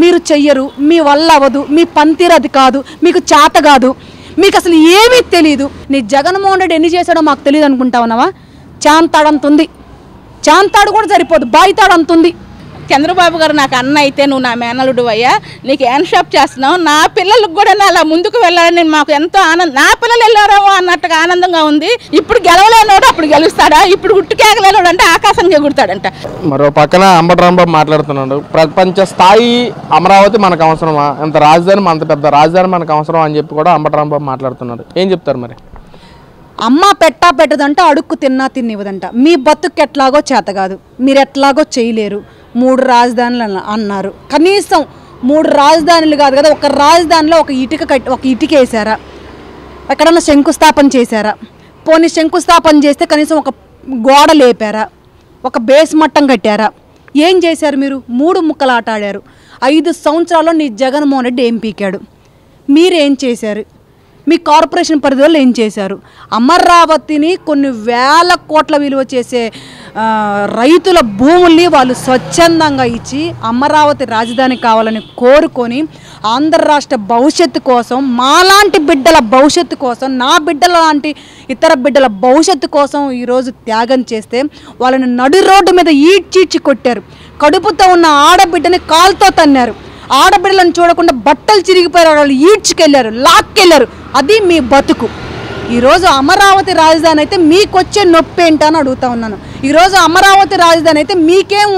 మీరు చెయ్యరు, మీ వల్ల అవ్వదు, మీ పనితీరు అది కాదు, మీకు చేత కాదు, మీకు అసలు ఏమీ తెలియదు. నీ జగన్మోహన్ రెడ్డి ఎన్ని చేశాడో మాకు తెలియదు అనుకుంటా ఉన్నావా? చాంతాడంతుంది, చాంతాడు కూడా సరిపోదు, బాయితాడు అంతుంది. చంద్రబాబు గారు నాకు అన్న అయితే నువ్వు నా మేనలుడు అయ్యా, నీకు హ్యాండ్ షాప్ చేస్తున్నావు, నా పిల్లలకు కూడా అలా ముందుకు వెళ్ళాలని మాకు ఎంతో ఆనందం. నా పిల్లలు వెళ్ళారేమో అన్నట్టుగా ఆనందంగా ఉంది. ఇప్పుడు గెలవలేనోడు అప్పుడు గెలుస్తాడా? ఇప్పుడు గుట్టుకేగలేనోడు అంటే ఆకాశంగా ఎగురుతాడంట. మరో పక్కన అంబటి రాంబాబు మాట్లాడుతున్నాడు, ప్రపంచ స్థాయి అమరావతి మనకు అవసరమా, అంత రాజధాని అంత పెద్ద రాజధాని మనకు అవసరం అని చెప్పి కూడా అంబటి రాంబాబు మాట్లాడుతున్నాడు. ఏం చెప్తారు మరి? అమ్మ పెట్టదంట, అడుక్కు తిన్నివ్వదంట. మీ బతుకు ఎట్లాగో చేత కాదు, మీరు ఎట్లాగో చేయలేరు. 3 రాజధానులు అన్నారు, కనీసం 3 రాజధానులు కాదు కదా, ఒక రాజధానిలో ఒక ఇటుక వేసారా? ఎక్కడన్నా శంకుస్థాపన చేశారా? పోనీ శంకుస్థాపన చేస్తే కనీసం ఒక గోడ లేపారా? ఒక బేస్ మట్టం కట్టారా? ఏం చేశారు మీరు? 3 ముక్కలు ఆట ఆడారు. 5 సంవత్సరాల్లో నీ జగన్మోహన్ రెడ్డి ఏం పీకాడు? మీరేం చేశారు? మీ కార్పొరేషన్ పరిధిలో ఏం చేశారు? అమరావతిని కొన్ని వేల కోట్ల విలువ చేసే రైతుల భూముల్ని వాళ్ళు స్వచ్ఛందంగా ఇచ్చి అమరావతి రాజధాని కావాలని కోరుకొని ఆంధ్ర రాష్ట్ర భవిష్యత్తు కోసం, మాలాంటి బిడ్డల భవిష్యత్తు కోసం, నా బిడ్డల లాంటి ఇతర బిడ్డల భవిష్యత్తు కోసం ఈరోజు త్యాగం చేస్తే వాళ్ళని నడి రోడ్డు మీద ఈడ్చీడ్చి కొట్టారు. కడుపుతో ఉన్న ఆడబిడ్డని కాలుతో తన్నారు. ఆడబిడ్డలను చూడకుండా బట్టలు చిరిగిపోయారు, వాళ్ళు ఈడ్చుకెళ్ళారు, లాక్కెళ్ళారు. అది మీ బతుకు. ఈరోజు అమరావతి రాజధాని అయితే మీకు వచ్చే నొప్పి ఏంటని అడుగుతా ఉన్నాను. ఈరోజు అమరావతి రాజధాని అయితే మీకేం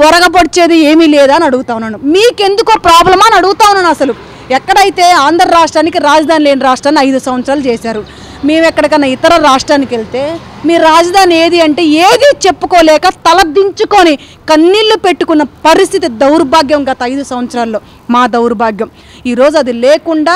ఒరగపడిచేది ఏమీ లేదా అని అడుగుతా ఉన్నాను. మీకెందుకో ప్రాబ్లమా అని అడుగుతా ఉన్నాను. అసలు ఎక్కడైతే ఆంధ్ర రాష్ట్రానికి రాజధాని లేని రాష్ట్రాన్ని 5 సంవత్సరాలు చేశారు. మేము ఎక్కడికన్నా ఇతర రాష్ట్రానికి వెళ్తే మీ రాజధాని ఏది అంటే ఏది చెప్పుకోలేక తల దించుకొని కన్నీళ్లు పెట్టుకున్న పరిస్థితి దౌర్భాగ్యం గత 5 సంవత్సరాల్లో. మా దౌర్భాగ్యం ఈరోజు అది లేకుండా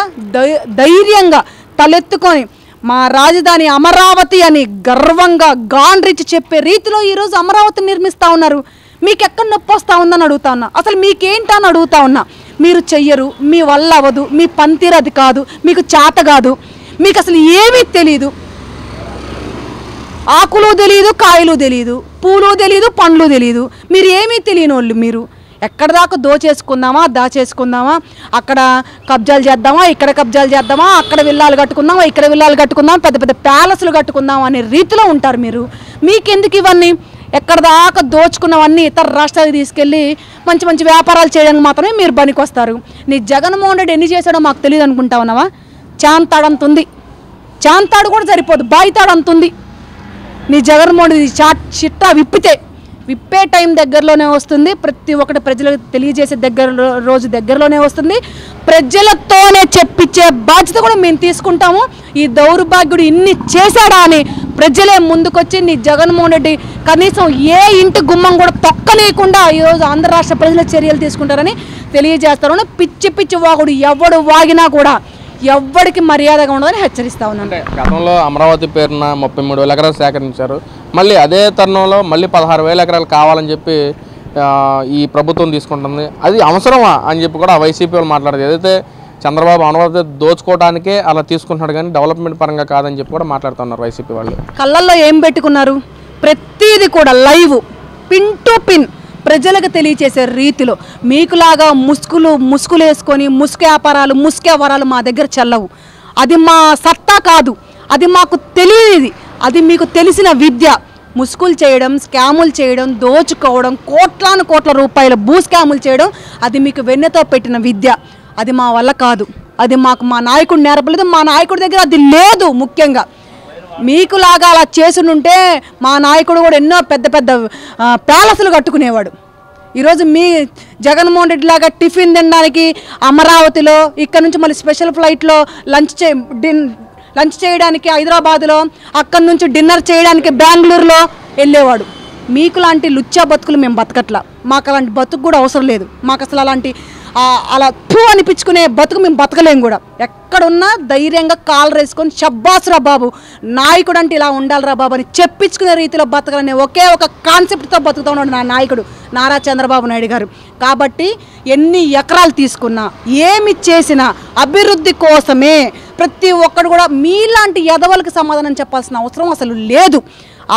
ధైర్యంగా తలెత్తుకొని మా రాజధాని అమరావతి అని గర్వంగా గాండ్రించి చెప్పే రీతిలో ఈరోజు అమరావతిని నిర్మిస్తూ ఉన్నారు. మీకు ఎక్కడ నొప్పి వస్తూ ఉందని అడుగుతా ఉన్నా. అసలు మీకేంటని అడుగుతా ఉన్నా. మీరు చెయ్యరు, మీ వల్ల అవ్వదు, మీ పనితీరు అది కాదు, మీకు చేత కాదు, మీకు అసలు ఏమీ తెలియదు. ఆకులు తెలియదు, కాయలు తెలియదు, పూలు తెలియదు, పండ్లు తెలియదు. మీరు ఏమీ తెలియని వాళ్ళు. మీరు ఎక్కడ దాకా దోచేసుకుందామా, దాచేసుకుందామా, అక్కడ కబ్జాలు చేద్దామా, ఇక్కడ కబ్జాలు చేద్దామా, అక్కడ విల్లాలు కట్టుకుందామా, ఇక్కడ విల్లాలు కట్టుకుందామా, పెద్ద పెద్ద ప్యాలెస్లు కట్టుకుందాం అనే రీతిలో ఉంటారు మీరు. మీకెందుకు ఇవన్నీ? ఎక్కడ దాకా దోచుకున్నవన్నీ ఇతర రాష్ట్రాలకు తీసుకెళ్ళి మంచి మంచి వ్యాపారాలు చేయడానికి మాత్రమే మీరు పనికొస్తారు. నీ జగన్మోహన్ రెడ్డి ఎన్ని చేశాడో మాకు తెలియదు అనుకుంటా ఉన్నావా? చాంతాడంతుంది, చాంతాడు కూడా సరిపోదు, బాయితాడు అంతుంది. నీ జగన్మోహన్ రెడ్డి చిట్టా విప్పే టైం దగ్గరలోనే వస్తుంది. ప్రతి ఒక్కటి ప్రజలకు తెలియజేసే రోజు దగ్గరలోనే వస్తుంది. ప్రజలతోనే చెప్పించే బాధ్యత కూడా మేము తీసుకుంటాము. ఈ దౌర్భాగ్యుడు ఇన్ని చేశాడా అని ప్రజలే ముందుకొచ్చి నీ జగన్మోహన్ రెడ్డి కనీసం ఏ ఇంటి గుమ్మం కూడా తొక్కనీయకుండా ఈరోజు ఆంధ్ర రాష్ట్ర ప్రజల చర్యలు తీసుకుంటారని తెలియజేస్తారు. పిచ్చి వాగుడు ఎవడు వాగినా కూడా ఎవ్వడికి మర్యాదగా ఉండదని హెచ్చరిస్తా ఉన్నాను. గతంలో అమరావతి పేరున 33,000 ఎకరాలు సేకరించారు. మళ్ళీ అదే తరుణంలో మళ్ళీ 16,000 ఎకరాలు కావాలని చెప్పి ఈ ప్రభుత్వం తీసుకుంటుంది. అది అవసరమా అని చెప్పి కూడా వైసీపీ వాళ్ళు మాట్లాడదు. ఏదైతే చంద్రబాబు అమరావతి దోచుకోవడానికే అలా తీసుకుంటున్నాడు కానీ డెవలప్మెంట్ పరంగా కాదని చెప్పి కూడా మాట్లాడుతున్నారు వైసీపీ వాళ్ళు. కళ్ళల్లో ఏం పెట్టుకున్నారు? ప్రతిదీ కూడా లైవ్ పిన్ టు పిన్ ప్రజలకు తెలియచేసే రీతిలో. మీకులాగా ముసుగులు వేసుకొని ముసుగు వ్యాపారాలు, ముసుగు వ్యవహారాలు మా దగ్గర చెల్లవు. అది మా సత్తా కాదు, అది మాకు తెలియనిది, అది మీకు తెలిసిన విద్య. ముసుగులు చేయడం, స్కాములు చేయడం, దోచుకోవడం, కోట్ల రూపాయల భూ స్కాములు చేయడం అది మీకు వెన్నెతో పెట్టిన విద్య. అది మా వల్ల కాదు. అది మాకు మా నాయకుడు నేర్పలేదు. మా నాయకుడి దగ్గర అది లేదు. ముఖ్యంగా మీకులాగా అలా చేసుంటే మా నాయకుడు కూడా ఎన్నో పెద్ద పెద్ద ప్యాలెస్లు కట్టుకునేవాడు. ఈరోజు మీ జగన్మోహన్ రెడ్డి లాగా టిఫిన్ తినడానికి అమరావతిలో, ఇక్కడ నుంచి మళ్ళీ స్పెషల్ ఫ్లైట్లో లంచ్ చేయడానికి హైదరాబాద్లో, అక్కడి నుంచి డిన్నర్ చేయడానికి బెంగళూరులో వెళ్ళేవాడు. మీకు లాంటి లుచ్చా బతుకులు మేము బతకట్లా. మాకు అలాంటి బతుకు కూడా అవసరం లేదు. మాకు అసలు అలాంటి అలా అనిపించుకునే బతుకు మేము బతకలేము కూడా. ఎక్కడున్నా ధైర్యంగా కాలు వేసుకొని షబ్బాసురా బాబు, నాయకుడు అంటే ఇలా ఉండాలిరా బాబు అని చెప్పించుకునే రీతిలో బతకాలనే ఒకే ఒక కాన్సెప్ట్తో బతుకుతూ ఉన్నాడు నా నాయకుడు నారా చంద్రబాబు నాయుడు గారు. కాబట్టి ఎన్ని ఎకరాలు తీసుకున్నా, ఏమి చేసినా అభివృద్ధి కోసమే. ప్రతి ఒక్కడు కూడా మీలాంటి ఎదవలకు సమాధానం చెప్పాల్సిన అవసరం అసలు లేదు.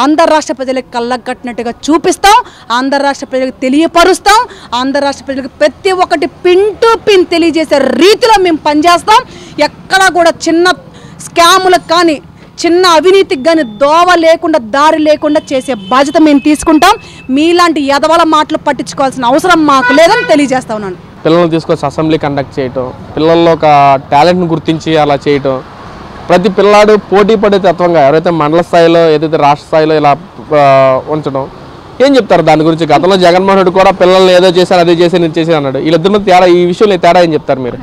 ఆంధ్ర రాష్ట్ర ప్రజలకు కళ్ళకు కట్టినట్టుగా చూపిస్తాం, ఆంధ్ర రాష్ట్ర ప్రజలకు తెలియపరుస్తాం, ఆంధ్ర రాష్ట్ర ప్రజలకు ప్రతి ఒక్కటి పిన్ టు పిన్ తెలియజేసే రీతిలో మేము పనిచేస్తాం. ఎక్కడా కూడా చిన్న స్కాములకు కానీ చిన్న అవినీతికి కానీ దోవ లేకుండా దారి లేకుండా చేసే బాధ్యత మేము తీసుకుంటాం. మీలాంటి యదవల మాటలు పట్టించుకోవాల్సిన అవసరం మాకు లేదని తెలియజేస్తా ఉన్నాను. పిల్లల్ని తీసుకొచ్చి అసెంబ్లీ కండక్ట్ చేయటం, పిల్లల్లో ఒక టాలెంట్ని గుర్తించి అలా చేయటం, ప్రతి పిల్లాడు పోటీ పడే తత్వంగా ఎవరైతే మండల స్థాయిలో ఏదైతే రాష్ట్ర స్థాయిలో ఇలా ఉంచడం, ఏం చెప్తారు దాని గురించి? గతంలో జగన్మోహన్ రెడ్డి కూడా పిల్లల్ని ఏదో చేశారు, అదే చేసి నేను చేసి అన్నాడు. వీళ్ళిద్దరి మధ్య తేడా, ఈ విషయంలో తేడా ఏం చెప్తారు మీరు?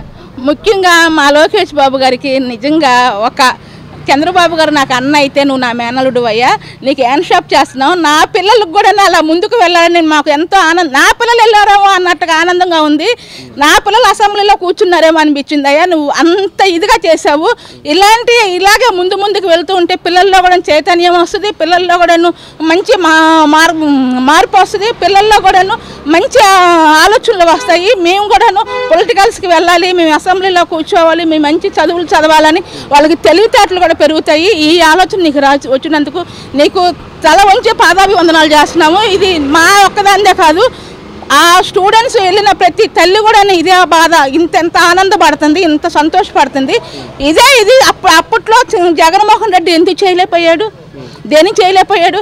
ముఖ్యంగా మా లోకేష్ బాబు గారికి నిజంగా ఒక చంద్రబాబు గారు నాకు అన్న అయితే నువ్వు నా మేనలుడు అయ్యా, నీకు హ్యాండ్ షాప్ చేస్తున్నావు, నా పిల్లలకు కూడా అలా ముందుకు వెళ్ళాలని మాకు ఎంతో ఆనందం, నా పిల్లలు వెళ్ళారేమో అన్నట్టుగా ఆనందంగా ఉంది. నా పిల్లలు అసెంబ్లీలో కూర్చున్నారేమో అనిపించింది అయ్యా, నువ్వు అంత ఇదిగా చేసావు. ఇలాగే ముందుకు వెళ్తూ ఉంటే పిల్లల్లో కూడా చైతన్యం వస్తుంది, పిల్లల్లో కూడా మంచి మార్పు వస్తుంది, పిల్లల్లో కూడా మంచి ఆలోచనలు వస్తాయి. మేము కూడాను పొలిటికల్స్కి వెళ్ళాలి, మేము అసెంబ్లీలో కూర్చోవాలి, మేము మంచి చదువులు చదవాలని వాళ్ళకి తెలివితేటలు కూడా పెరుగుతాయి. ఈ ఆలోచన నీకు వచ్చినందుకు నీకు తల వంచి పాదాభివందనాలు చేస్తున్నాము. ఇది మా ఒక్కదాందే కాదు, ఆ స్టూడెంట్స్ వెళ్ళిన ప్రతి తల్లి కూడా ఇదే బాధ, ఇంత ఆనందపడుతుంది, ఇంత సంతోషపడుతుంది. ఇది అప్పట్లో జగన్మోహన్ రెడ్డి ఎందుకు చేయలేకపోయాడు, దేనికి చేయలేకపోయాడు?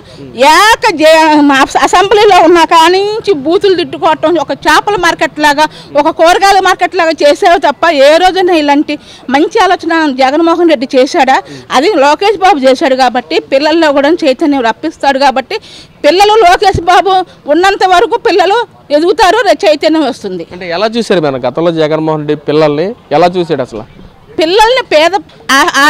అసెంబ్లీలో ఉన్న కానించి బూతులు తిట్టుకోవటం, ఒక చేపల మార్కెట్ లాగా, ఒక కూరగాయల మార్కెట్ లాగా చేసావు తప్ప ఏ రోజున ఇలాంటి మంచి ఆలోచన జగన్మోహన్ రెడ్డి చేశాడా? అది లోకేష్ బాబు చేశాడు కాబట్టి పిల్లల్లో కూడా చైతన్యం రప్పిస్తాడు కాబట్టి పిల్లలు లోకేష్ బాబు ఉన్నంత వరకు పిల్లలు ఎదుగుతారు, చైతన్యం వస్తుంది. అంటే ఎలా చూశారు మన గతంలో జగన్మోహన్ రెడ్డి పిల్లల్ని ఎలా చూశాడు? అసలు పిల్లల్ని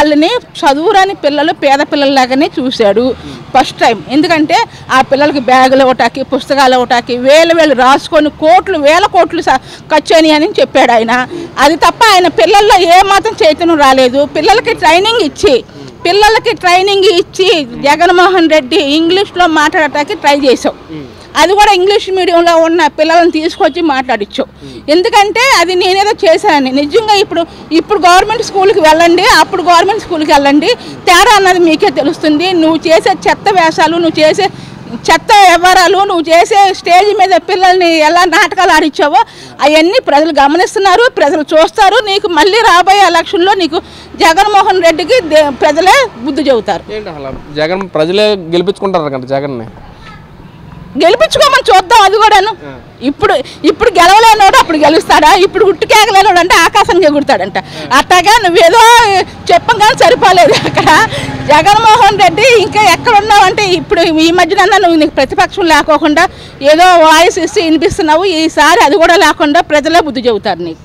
వాళ్ళని చదువురాని పిల్లలు పేద పిల్లల్లాగానే చూశాడు ఫస్ట్ టైం. ఎందుకంటే ఆ పిల్లలకి బ్యాగులు ఒకటాకి, పుస్తకాలు ఒకటాకి వేలు రాసుకొని వేల కోట్లు ఖర్చు అని చెప్పాడు ఆయన. అది తప్ప ఆయన పిల్లల్లో ఏమాత్రం చైతన్యం రాలేదు. పిల్లలకి ట్రైనింగ్ ఇచ్చి జగన్మోహన్ రెడ్డి ఇంగ్లీష్లో మాట్లాడటానికి ట్రై చేసావు. అది కూడా ఇంగ్లీష్ మీడియంలో ఉన్న పిల్లలను తీసుకొచ్చి మాట్లాడించు. ఎందుకంటే అది నేనేదో చేశానని. నిజంగా ఇప్పుడు గవర్నమెంట్ స్కూల్కి వెళ్ళండి, అప్పుడు గవర్నమెంట్ స్కూల్కి వెళ్ళండి, తేడా అన్నది మీకే తెలుస్తుంది. నువ్వు చేసే చెత్త వేషాలు, నువ్వు చేసే చెత్త వ్యవహారాలు, నువ్వు చేసే స్టేజ్ మీద పిల్లల్ని ఎలా నాటకాలు ఆడిచ్చావో అవన్నీ ప్రజలు గమనిస్తున్నారు, ప్రజలు చూస్తారు. నీకు మళ్ళీ రాబోయే ఎలక్షన్లో నీకు జగన్మోహన్ రెడ్డికి ప్రజలే బుద్ధి చెబుతారు. జగన్ ప్రజలే గెలిపించుకుంటారు కదా జగన్ని? గెలిపించుకోమని చూద్దాం. అది కూడాను ఇప్పుడు గెలవలేనోడు అప్పుడు గెలుస్తాడా? ఇప్పుడు గుట్టుకేగలేనోడు అంటే ఆకాశంగా ఎగురుతాడంట. అట్టగా నువ్వేదో చెప్పంగానే సరిపోలేదు. అక్కడ జగన్మోహన్ రెడ్డి ఇంకా ఎక్కడున్నావు అంటే ఇప్పుడు ఈ మధ్యన నువ్వు నీకు ప్రతిపక్షం లేకోకుండా ఏదో వాయిస్ ఇచ్చి వినిపిస్తున్నావు. ఈసారి అది కూడా లేకుండా ప్రజలే బుద్ధి చెబుతారు నీకు.